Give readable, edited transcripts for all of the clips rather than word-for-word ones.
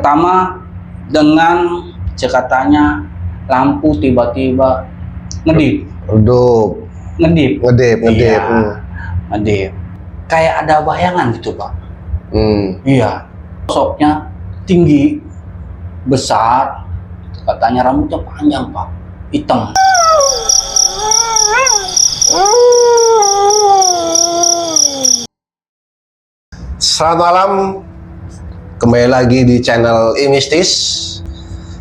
Pertama dengan cekatanya lampu tiba-tiba ngedip. Ngedip. Iya, ngedip. Kayak ada bayangan gitu Pak. Iya. Sosoknya tinggi, besar, katanya rambutnya panjang Pak, hitam. Selamat malam, kembali lagi di channel Imistis.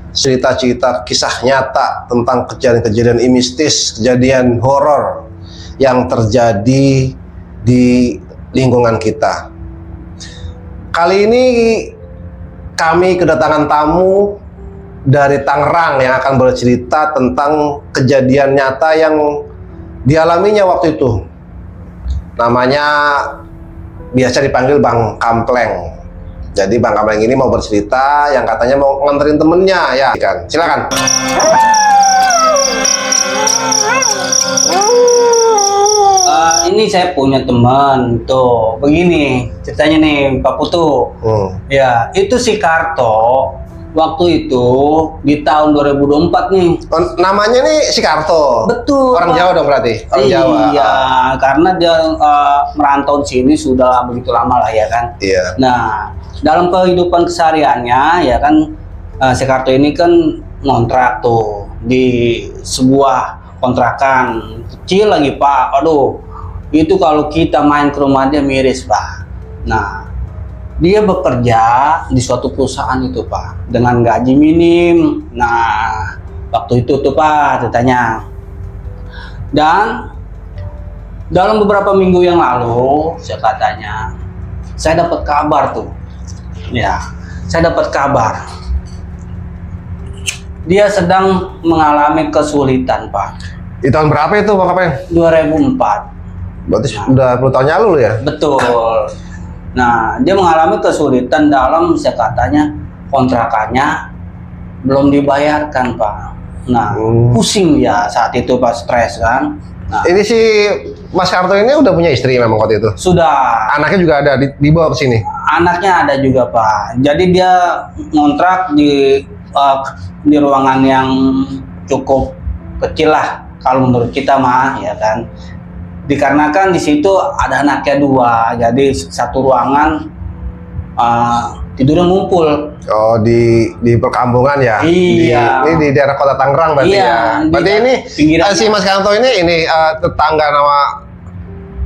Cerita-cerita kisah nyata tentang kejadian-kejadian mistis, kejadian horor yang terjadi di lingkungan kita. Kali ini kami kedatangan tamu dari Tangerang yang akan bercerita tentang kejadian nyata yang dialaminya waktu itu. Namanya biasa dipanggil Bang Kampleng. Jadi Bang Kampleng ini mau bercerita yang katanya mau nganterin temennya ya kan. Silakan. Ini saya punya teman tuh begini ceritanya nih Pak Putu. Ya itu si Karto waktu itu di tahun 2024 nih. Namanya nih si Karto. Betul. Orang Jawa dong berarti. Orang Jawa. Iya, karena dia merantau di sini sudah begitu lama lah ya kan. Iya. Nah, dalam kehidupan kesehariannya ya kan si Karto ini kan ngontrak tuh di sebuah kontrakan kecil lagi Pak. Aduh, itu kalau kita main ke rumah dia miris Pak. Nah, dia bekerja di suatu perusahaan itu Pak dengan gaji minim. Nah, waktu itu tuh Pak ceritanya. Dan dalam beberapa minggu yang lalu saya katanya saya dapat kabar tuh. Ya, saya dapat kabar dia sedang mengalami kesulitan Pak. Di tahun berapa itu Bang Kampleng? 2004. Berarti udah 10 tahun yang lalu ya? Betul. Nah, dia mengalami kesulitan dalam katanya kontrakannya belum dibayarkan Pak. Nah, pusing ya saat itu Pak, stres kan. Nah, ini si Mas Karto ini udah punya istri memang waktu itu? Sudah. Anaknya juga ada dibawa ke sini? Anaknya ada juga Pak. Jadi dia ngontrak di ruangan yang cukup kecil lah kalau menurut kita mah ya kan. Dikarenakan di situ ada anaknya 2, jadi satu ruangan tidurnya ngumpul. Oh, di perkampungan ya? Iya. Ini di daerah kota Tangerang berarti iya, ya? Berarti ini si Mas Karto ini tetangga nama,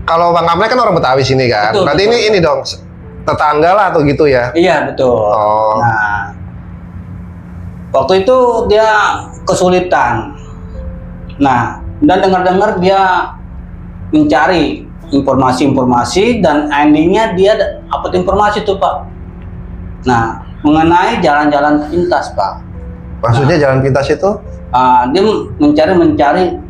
kalau Bang Kampleng kan orang Betawi sini kan? Betul, berarti betul. ini dong tetangga lah atau gitu ya? Iya betul. Oh. Nah, waktu itu dia kesulitan. Nah, dan dengar-dengar dia mencari informasi-informasi dan endingnya dia dapat informasi tuh Pak. Nah, mengenai jalan-jalan pintas Pak. Maksudnya jalan pintas itu? Dia mencari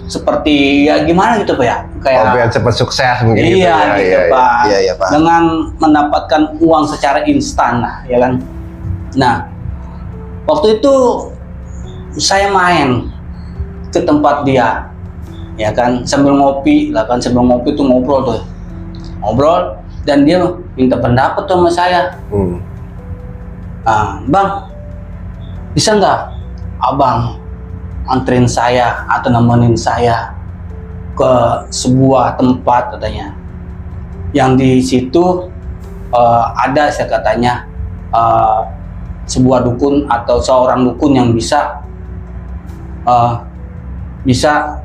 seperti ya gimana gitu Pak ya? Kayak biar cepat sukses mungkin iya, gitu ya. gitu, Pak. Iya, Pak. Dengan mendapatkan uang secara instan lah, ya kan. Nah, waktu itu saya main ke tempat dia, ya kan, sambil ngopi, lah kan, sambil ngopi tuh ngobrol dan dia minta pendapat sama saya. Bang, bisa nggak abang anterin saya atau nemenin saya ke sebuah tempat katanya, yang di situ ada katanya sebuah dukun atau seorang dukun yang bisa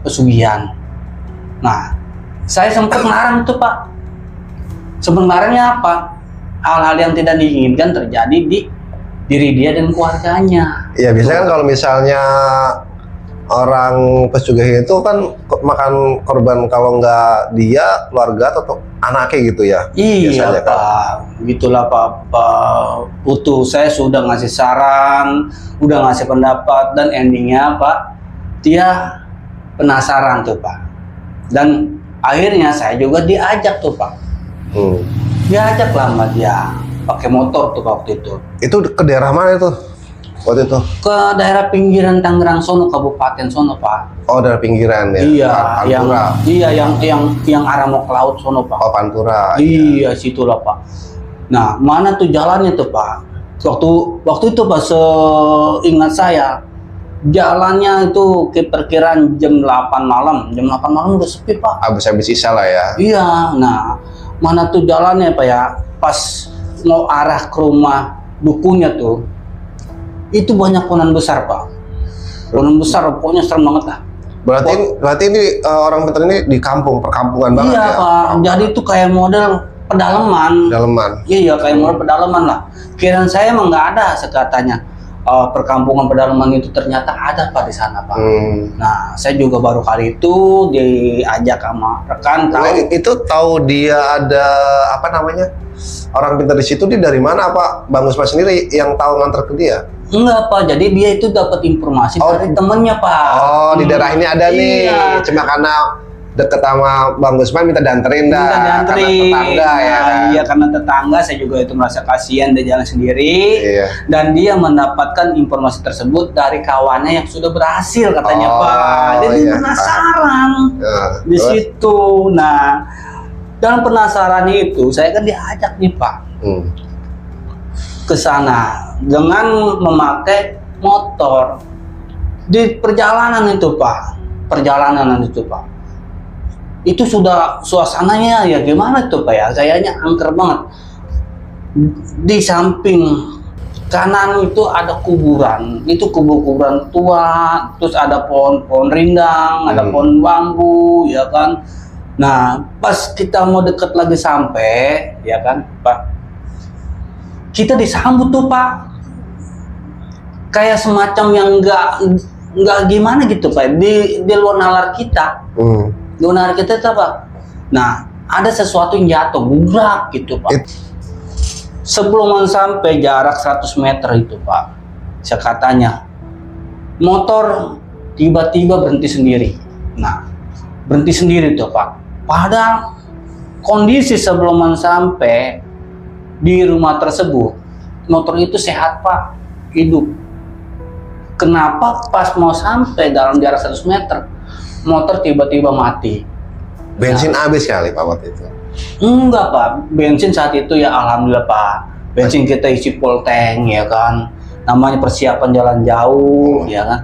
pesugihan. Nah, saya sempat ngarang tuh Pak. Sebenarnya apa? Hal-hal yang tidak diinginkan terjadi di diri dia dan keluarganya. Iya, biasanya kan kalau misalnya orang pesugihan itu kan makan korban, kalau nggak dia, keluarga atau anaknya gitu ya? Iya Pak, kan? Gitulah Pak Putu. Saya sudah ngasih saran, udah ngasih pendapat, dan endingnya Pak, dia penasaran tuh Pak. Dan akhirnya saya juga diajak tuh Pak. Diajak lah sama dia, pakai motor tuh waktu itu. Itu ke daerah mana itu waktu itu? Ke daerah pinggiran Tangerang sono, kabupaten sono Pak. Oh, daerah pinggiran ya? Iya, Pantura. yang arah mau ke laut sono Pak. Oh, Pantura. Iya, situlah Pak. Nah, mana tuh jalannya tuh Pak? Waktu itu pas ingat saya, jalannya itu perkiraan jam 8 malam. Jam 8 malam udah sepi, Pak. Habis-habis sisa lah ya. Iya, nah mana tuh jalannya Pak ya, pas mau arah ke rumah dukunya tuh, itu banyak pohon besar Pak. Pohon besar, pokoknya serem banget lah. Berarti ini orang Pintar ini di perkampungan banget Iya ya? Pak, jadi itu kayak model pedalaman. Daleman. Iya, kayak model pedalaman lah. Kiraan saya emang nggak ada sekatanya. Perkampungan pedalaman itu ternyata ada Pak di sana Pak. Nah, saya juga baru kali itu diajak sama rekan tahu. Nah, itu tahu dia ada apa namanya orang pintar di situ, dia dari mana Pak? Bang Usman sendiri yang tahu nganter ke dia? Enggak Pak, jadi dia itu dapat informasi dari temennya Pak. Oh, di daerah ini ada nih. Iya. Cuma karena deket sama Bang Usman minta dianterin dah. Minta dianterin. Karena tetangga ya kan? Iya, karena tetangga, saya juga itu merasa kasihan dia jalan sendiri. Iya. Dan dia mendapatkan informasi tersebut dari kawannya yang sudah berhasil katanya Pak. Jadi iya, penasaran di terus? situ. Nah, dalam penasaran itu saya kan diajak nih Pak ke sana dengan memakai motor. Di perjalanan itu Pak, itu sudah suasananya ya gimana tuh Pak ya, kayaknya angker banget. Di samping kanan itu ada kuburan, itu kuburan tua, terus ada pohon rindang, ada pohon bambu, ya kan. Nah, pas kita mau deket lagi sampai, ya kan Pak, kita disambut tuh Pak, kayak semacam yang nggak gimana gitu Pak, di luar nalar kita. Luar nalar kita itu apa? Nah, ada sesuatu yang jatuh, gubrak gitu Pak. Sebelum sampai jarak 100 meter itu Pak, katanya motor tiba-tiba berhenti sendiri. Nah, berhenti sendiri tuh Pak. Padahal kondisi sebelum sampai di rumah tersebut, motor itu sehat Pak, hidup. Kenapa pas mau sampai dalam jarak 100 meter, motor tiba-tiba mati? Bensin habis kali Pak waktu itu? Enggak Pak, bensin saat itu ya alhamdulillah Pak, bensin kita isi full tank ya kan, namanya persiapan jalan jauh ya kan.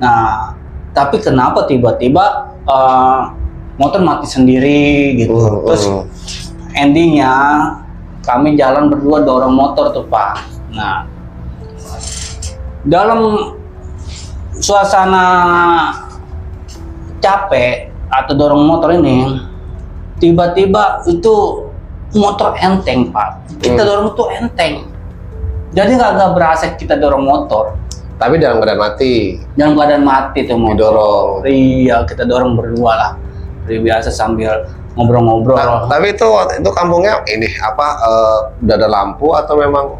Nah, tapi kenapa tiba-tiba motor mati sendiri gitu. Terus endingnya kami jalan berdua dorong motor tuh Pak. Nah, dalam suasana capek atau dorong motor ini, tiba-tiba itu motor enteng Pak. Kita dorong itu enteng. Jadi nggak berasa kita dorong motor. Tapi dalam keadaan mati. Dalam keadaan mati tuh motor. Didorong. Iya, kita dorong berdua lah. Biasa sambil ngobrol-ngobrol. Nah, tapi itu kampungnya ini apa udah ada lampu atau memang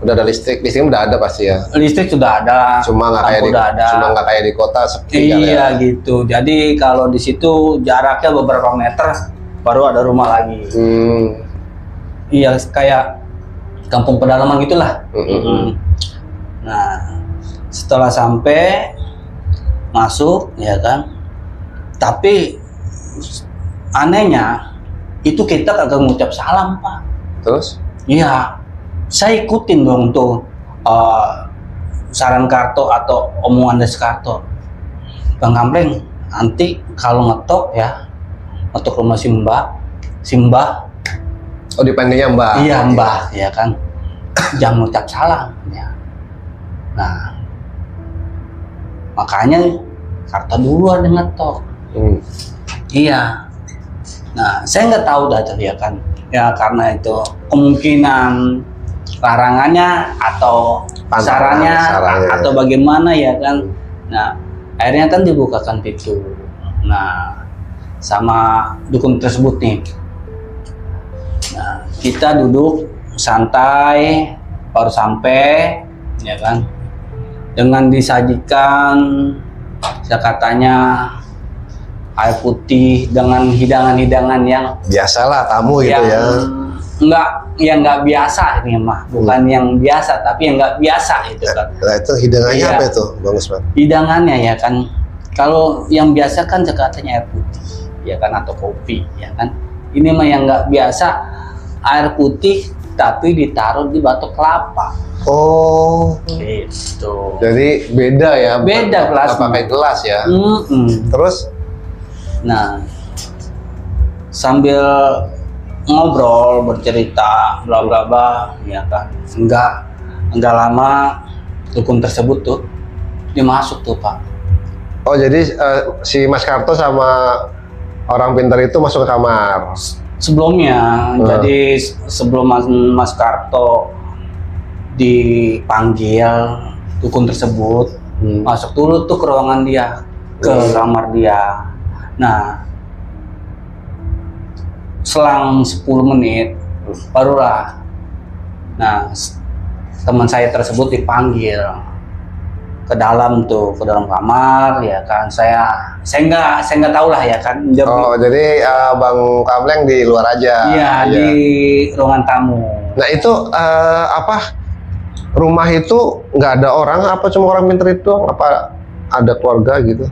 udah ada listrik? Listriknya udah ada pasti ya. Listrik sudah ada. Cuma nggak kayak di kota sepi. Iya gitu. Jadi kalau di situ jaraknya beberapa meter baru ada rumah lagi. Iya, kayak kampung pedalaman gitulah. Nah, setelah sampai masuk ya kan. Tapi anehnya itu kita kagak ngucap salam Pak. Terus? Iya, saya ikutin dong tuh saran Karto atau omongan dari Karto. Bang Kampleng, nanti kalau ngetok ya, ngetok rumah si Mbah. Oh, dipanggilnya Mbah. Iya Mbah, ya kan. Jangan ngucap salam. Ya. Nah, makanya Karto duluan yang ngetok. Iya. Nah, saya nggak tahu dah tuh ya kan. Ya karena itu kemungkinan larangannya atau sarannya atau bagaimana ya kan. Nah, akhirnya kan dibukakan pintu. Nah, sama dukun tersebut nih. Nah, kita duduk santai baru sampai ya kan. Dengan disajikan katanya air putih dengan hidangan-hidangan yang biasalah tamu gitu ya. Nggak biasa ini mah, bukan yang biasa tapi yang nggak biasa itu kan. Nah, itu hidangannya apa itu Bang Usman? Hidangannya ya kan, kalau yang biasa kan katanya air putih ya kan atau kopi ya kan. Ini mah yang nggak biasa, air putih tapi ditaruh di batok kelapa. Oh, Gitu. jadi beda ya? Beda nggak kelasnya. pakai gelas ya? Terus? Nah, sambil ngobrol, bercerita, bla bla bla, ya kan. Enggak lama dukun tersebut tuh dia masuk tuh, Pak. Oh, jadi si Mas Karto sama orang pintar itu masuk ke kamar. Sebelumnya, jadi sebelum Mas Karto dipanggil dukun tersebut, masuk dulu tuh ke ruangan dia, ke kamar dia. Nah, selang 10 menit barulah, nah, teman saya tersebut dipanggil ke dalam tuh, ke dalam kamar, ya kan. Saya nggak tahu lah, ya kan. Oh, jadi Bang Kamleng di luar aja? Iya, di ruangan tamu. Nah, itu apa, rumah itu nggak ada orang, apa cuma orang pintar itu, apa ada keluarga gitu?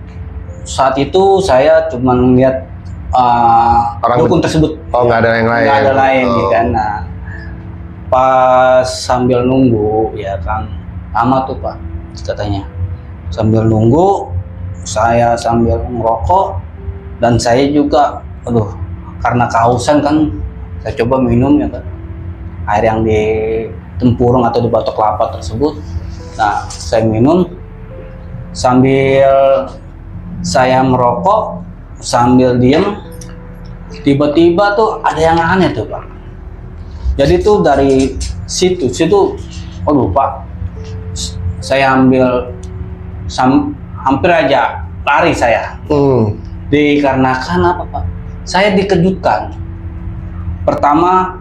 Saat itu saya cuma melihat Orang dukun tersebut. Oh, nggak ada yang lain? Nggak ada lain, ya kan. Nah, pas sambil nunggu, ya kan, lama tuh, Pak, katanya. Sambil nunggu, saya sambil ngerokok, dan saya juga, aduh, karena kehausan kan, saya coba minum, ya kan, air yang di tempurung atau di batok kelapa tersebut. Nah, saya minum sambil saya merokok, sambil diem, tiba-tiba tuh ada yang aneh tuh, Pak. Jadi tuh dari situ, aduh, Pak, saya ambil hampir aja lari saya. Dikarenakan apa, Pak? Saya dikejutkan. Pertama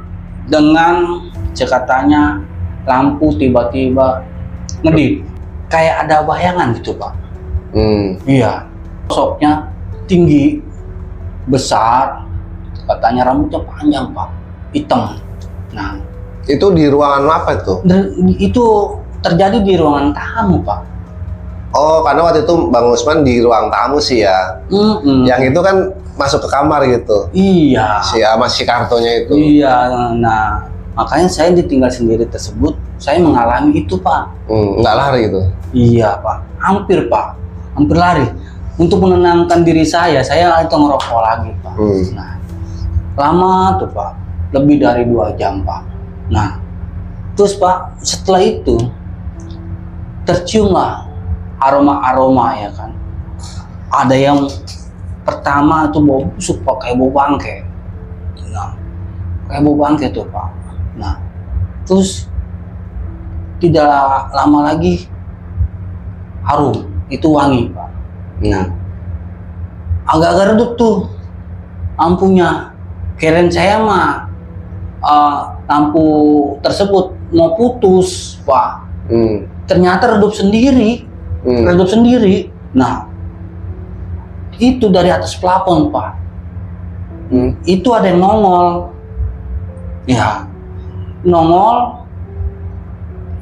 dengan cekatanya lampu tiba-tiba ngedip, kayak ada bayangan gitu, Pak. Iya, sosoknya tinggi, besar, katanya rambutnya panjang, Pak, hitam. Nah, itu di ruangan apa itu? itu terjadi di ruangan tamu, Pak. Oh, karena waktu itu Bang Usman di ruang tamu sih ya. Yang itu kan masuk ke kamar gitu. Iya. Si Kartonya itu. Iya, nah makanya saya ditinggal sendiri tersebut, saya mengalami itu, Pak. Nggak lari itu? Iya, Pak, hampir, Pak, hampir lari. Untuk menenangkan diri saya itu ngerokok lagi, Pak. Nah, lama tuh, Pak, lebih dari 2 jam, Pak. Nah, terus, Pak, setelah itu terciumlah aroma-aroma, ya kan. Ada yang pertama tuh bau busuk, Pak, kayak bau bangke. Nah, kayak bau bangke tuh, Pak. Nah, terus tidak lama lagi harum, itu wangi, Pak. Nah, agak-agak redup tuh lampunya. Kirain saya mah lampu tersebut mau putus, Pak. Ternyata redup sendiri. Nah, itu dari atas plafon, Pak. Itu ada yang nongol. Ya, nongol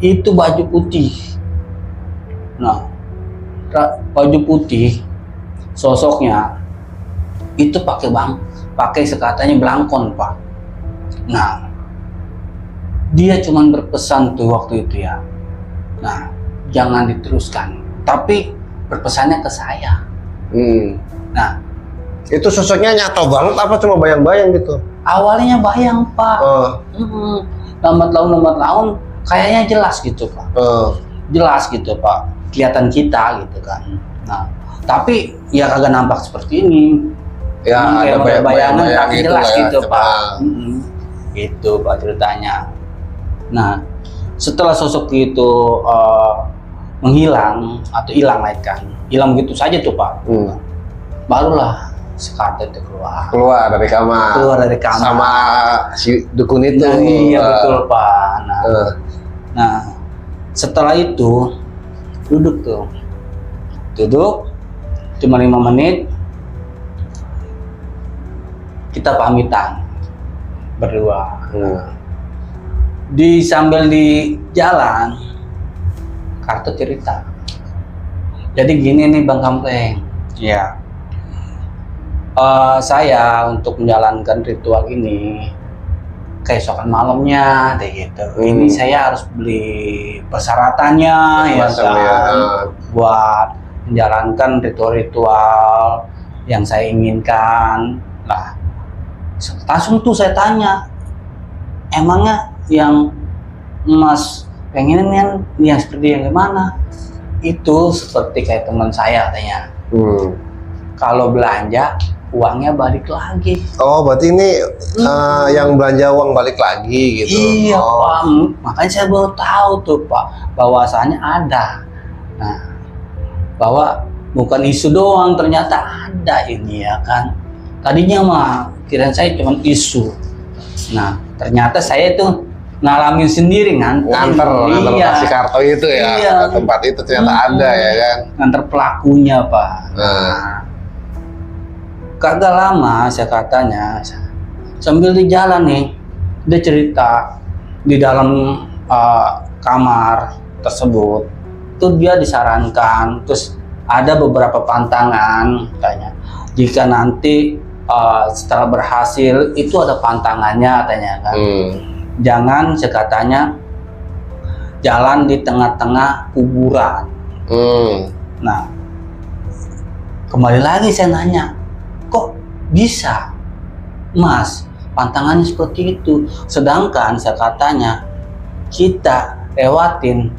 itu baju putih. Nah, baju putih, sosoknya itu pakai sekatanya belangkon, Pak. Nah, dia cuman berpesan tuh waktu itu, ya. Nah, jangan diteruskan, tapi berpesannya ke saya. Nah, itu sosoknya nyata banget apa cuma bayang-bayang gitu? Awalnya bayang, Pak. Lambat laun kayaknya jelas gitu, Pak. Jelas gitu, Pak, kelihatan kita gitu kan. Nah, tapi ya kagak nampak seperti ini. Ya, ada bayangan tapi gitu jelas ya, gitu, coba. Pak. Gitu, Pak, ceritanya. Nah, setelah sosok itu menghilang atau hilang, kan, hilang begitu saja tuh, Pak. Barulah si Karto itu keluar dari kamar. Sama si dukun itu. Nah, iya, betul, Pak. Nah, setelah itu duduk cuma 5 menit, kita pamitan berdua. Sambil di jalan, Karto cerita. Jadi gini nih, Bang Kamleng. Ya, saya untuk menjalankan ritual ini keesokan malamnya kayak gitu. Ini saya harus beli persyaratannya ya Macam kan, ya. buat menjalankan ritual-ritual yang saya inginkan. Nah, langsung tuh saya tanya, emangnya yang Mas pengen yang seperti yang gimana? Itu seperti kayak teman saya katanya. Kalau belanja uangnya balik lagi. Oh, berarti ini yang belanja uang balik lagi gitu. Iya Pak, makanya saya baru tahu tuh Pak, bahwasanya ada. Nah, bahwa bukan isu doang, ternyata ada ini ya kan. Tadinya mah kirain saya cuma isu. Nah, ternyata saya itu ngalamin sendiri nganter iya. si kartu itu ya, Iya. ke tempat itu ternyata ada ya kan. Nganter pelakunya Pak. Nah, Kagak lama saya katanya, sambil di jalan nih, dia cerita di dalam kamar tersebut, tuh dia disarankan, terus ada beberapa pantangan katanya. Jika nanti setelah berhasil, itu ada pantangannya katanya kan. Jangan sekatanya jalan di tengah-tengah kuburan. Nah, kembali lagi saya nanya, kok bisa Mas pantangannya seperti itu, sedangkan saya katanya kita lewatin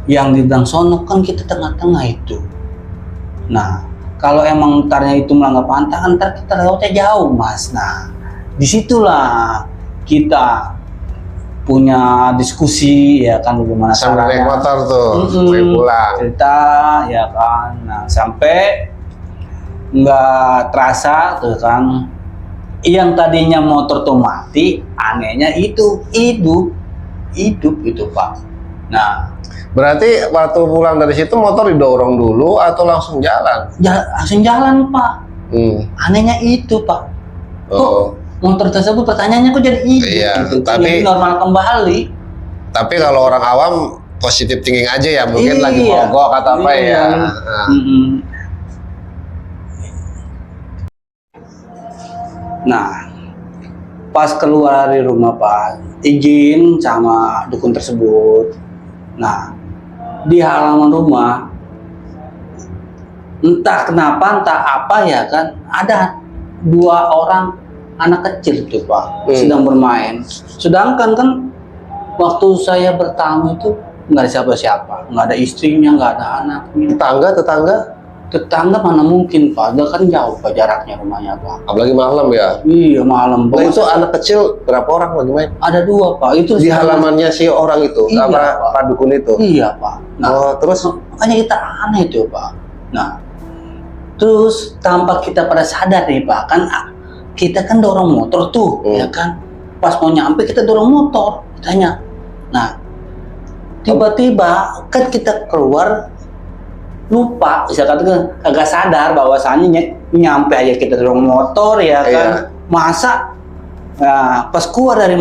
yang di Dang Sono kan kita tengah-tengah itu. Nah, kalau emang ntarnya itu melanggar pantangan, ntar kita lewatnya jauh Mas. Nah, disitulah kita punya diskusi ya kan, bagaimana sambil naik caranya. motor tuh, sampai pulang. Cerita ya kan. Nah, sampai nggak terasa tuh kan, yang tadinya motor tuh mati, anehnya itu hidup itu Pak. Nah, Berarti waktu pulang dari situ motor didorong dulu atau langsung jalan? langsung jalan Pak. Anehnya itu Pak. Oh. Motor tersebut pertanyaannya kok jadi hidup Iya, gitu. tapi- Jadi normal kembali. Tapi kalau orang awam positif thinking aja ya, mungkin lagi Iya. mogok atau apa Iya. ya. Nah. Nah, pas keluar dari rumah Pak, izin sama dukun tersebut. Nah, di halaman rumah, entah kenapa, entah apa ya kan, ada 2 orang anak kecil tuh Pak, sedang bermain. Sedangkan kan waktu saya bertamu itu nggak ada siapa-siapa, nggak ada istrinya, nggak ada anaknya. Tetangga mana mungkin Pak, dia kan jauh Pak jaraknya rumahnya Pak. Apalagi malam ya. Iya malam. Nah, itu anak kecil berapa orang lagi main? Ada 2 Pak, itu Di halamannya si orang itu, Iya, apa Pak. Pak Dukun itu? Iya Pak. Nah, Oh, terus makanya kita aneh itu Pak. Nah, terus tanpa kita pada sadar nih Pak, kan kita kan dorong motor tuh, ya kan. Pas mau nyampe kita dorong motor, tanya. Nah, tiba-tiba kan kita keluar, lupa, bisa katakan agak sadar bahwasannya nyampe aja kita dorong motor ya kan. Iya. Masa pas keluar dari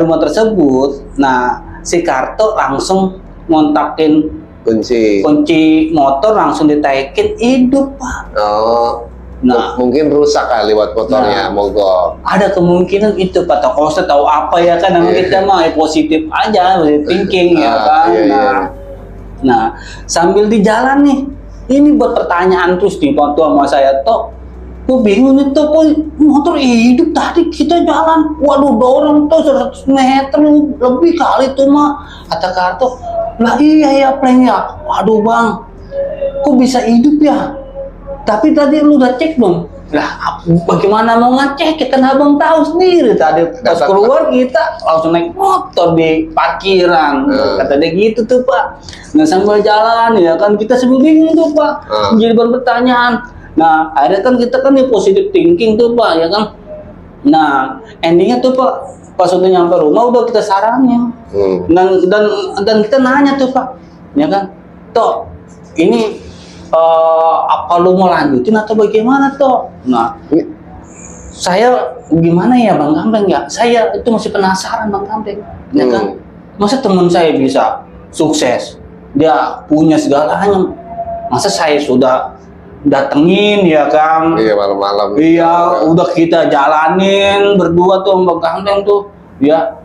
rumah tersebut, nah si Karto langsung ngontakin kunci motor, langsung ditaikin, hidup Pak. Oh, Nah, mungkin rusak kali buat motornya, mogok. ada kemungkinan itu Pak. Kalau saya tahu apa ya kan, namanya kita mah positif aja, positive thinking ya kan. Iya. Nah, sambil di jalan nih, ini buat pertanyaan terus nih waktu sama saya toh. Gue bingung nih tuh, kok motor hidup tadi kita jalan, waduh dorong tuh 100 meter lebih kali tuh mah. Kata Karto, lah iya ya Pleng ya, waduh bang, kok bisa hidup ya? Tapi tadi lu udah cek belum? Lah bagaimana mau ngecek, kita abang tahu sendiri tadi pas keluar kita langsung naik motor di parkiran. Kata dia gitu tuh Pak. Nah sambil jalan ya kan kita sambil bingung tuh Pak, jadi berpertanyaan. Nah akhirnya kan kita kan nih positive thinking tuh Pak ya kan. Nah endingnya tuh Pak, pas udah nyampe rumah udah kita saranin. Dan kita nanya tuh Pak, ya kan, toh ini apa lu mau lanjutin atau bagaimana toh? Nah saya gimana ya Bang Kampleng ya, saya itu masih penasaran Bang Kampleng, ya kan, masa teman saya bisa sukses, dia punya segalanya, masa saya sudah datengin ya kan. Iya, malam-malam. Iya, udah kita jalanin berdua tuh Mbak Ganteng tuh. Ya,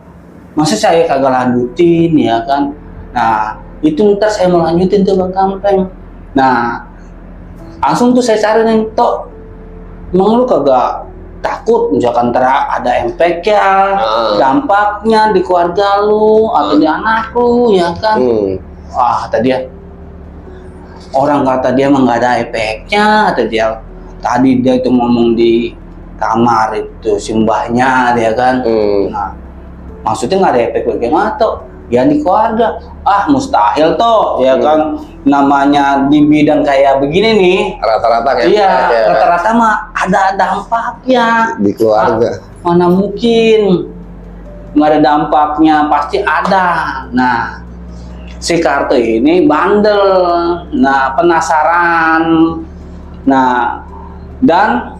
masa saya kagak lanjutin ya kan. Nah, itu ntar saya mau lanjutin tuh Mbak Ganteng. Nah, langsung tuh saya cariin, Tok, emang lu kagak takut misalkan ada efeknya, dampaknya di keluarga lu atau di anak lu ya kan? Wah, kata dia, orang kata dia emang nggak ada efeknya, kata dia. Tadi dia itu ngomong di kamar itu simbahnya dia kan. Nah, maksudnya nggak ada efek bagaimana Toh? Ya di keluarga. Ah, mustahil Toh, ya kan. Namanya di bidang kayak begini nih. Rata-rata kan? Iya, rata-rata mah ada dampaknya. Di keluarga. Mana mungkin nggak ada dampaknya, pasti ada. Nah, si Karto ini bandel, nah penasaran, nah dan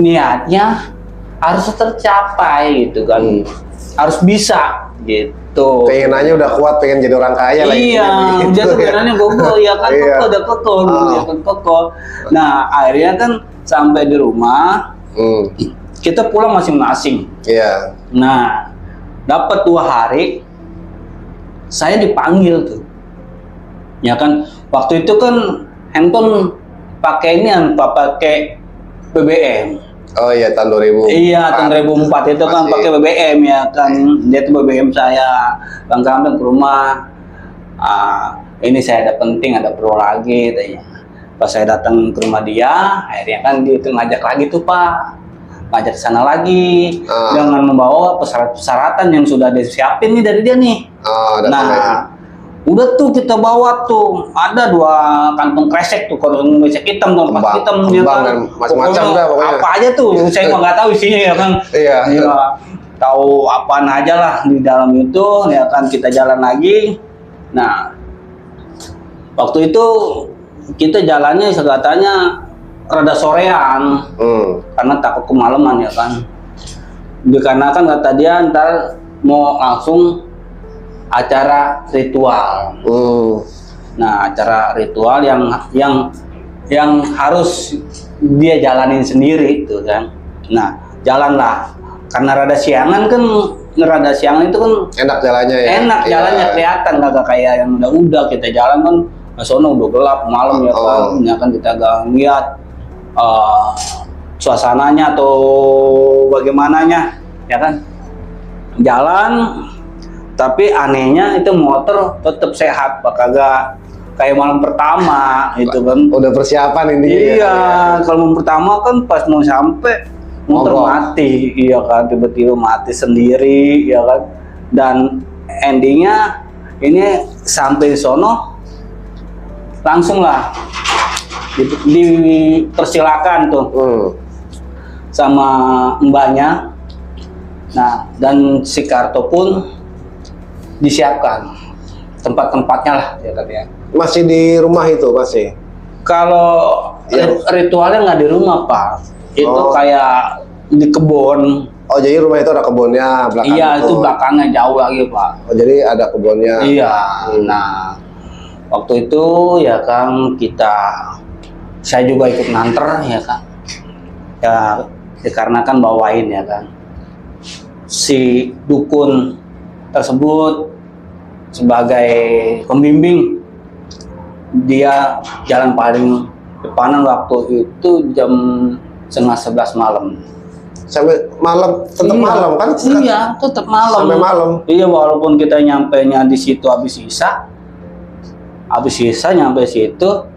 niatnya harus tercapai gitu kan, harus bisa gitu. Pengenannya udah kuat, pengen jadi orang kaya lah. Iya, dia tuh pengenannya gogo ya kan, koko udah koko, ya kan koko. Nah akhirnya kan sampai di rumah, kita pulang masing-masing. Iya. Nah dapat 2 hari. Saya dipanggil tuh, ya kan. Waktu itu kan handphone pakai ini, pakai BBM. Oh iya, tahun 2000. Iya, tahun 2004 itu kan pakai BBM ya kan. Dia tuh BBM saya, Bang Ganteng ke rumah. Ini saya ada penting, ada perlu lagi, tanya. Pas saya datang ke rumah dia, akhirnya kan dia tuh ngajak lagi tuh Pak, ngajak sana lagi dengan membawa persyaratan yang sudah disiapin nih dari dia nih. Nah, udah tuh kita bawa tuh, ada 2 kantong kresek tuh, kalau kresek hitam tuh, pas hitam dia kan, macam-macam dah pokoknya. apa aja tuh, saya mah nggak tahu isinya ya kan. Iya. Tahu apaan aja lah di dalam itu, ya kan. Kita jalan lagi. Nah, waktu itu kita jalannya katanya rada sorean, karena takut kemalaman ya kan. Dikarenakan kata dia ntar mau langsung acara ritual. Nah, acara ritual yang harus dia jalanin sendiri itu kan. Nah, jalanlah. Karena rada siangan kan, itu kan enak jalannya ya. Enak jalannya, kelihatan kagak kayak yang udah kita jalan kan, sono udah gelap malam ya kan. Ya kan kita agak ngeliat suasananya atau bagaimananya ya kan. Jalan, tapi anehnya itu motor tetap sehat, Pak, kagak kayak malam pertama itu kan. Udah persiapan ini. Iya, kalau malam pertama kan pas mau sampai motor mati, iya kan, tiba-tiba mati sendiri, ya kan. Dan endingnya ini sampai sono langsung lah dipersilakan tuh sama mbaknya. Nah, dan si Karto pun disiapkan tempat-tempatnya lah ya katanya. Masih di rumah itu masih? Kalau ritualnya nggak di rumah Pak, itu kayak di kebun. Oh, jadi rumah itu ada kebunnya belakang? Iya, itu belakangnya jauh lagi Pak. Oh, jadi ada kebunnya? Iya. Nah, waktu itu ya kan saya juga ikut nganter ya kan. Ya dikarenakan bawain ya kan. Si dukun tersebut sebagai pembimbing, dia jalan paling depanan waktu itu jam 10:30 malam. Sampai malam, tetap malam kan? Iya, tetap malam. Sampai malam. Iya, walaupun kita nyampainya di situ habis sisa nyampe situ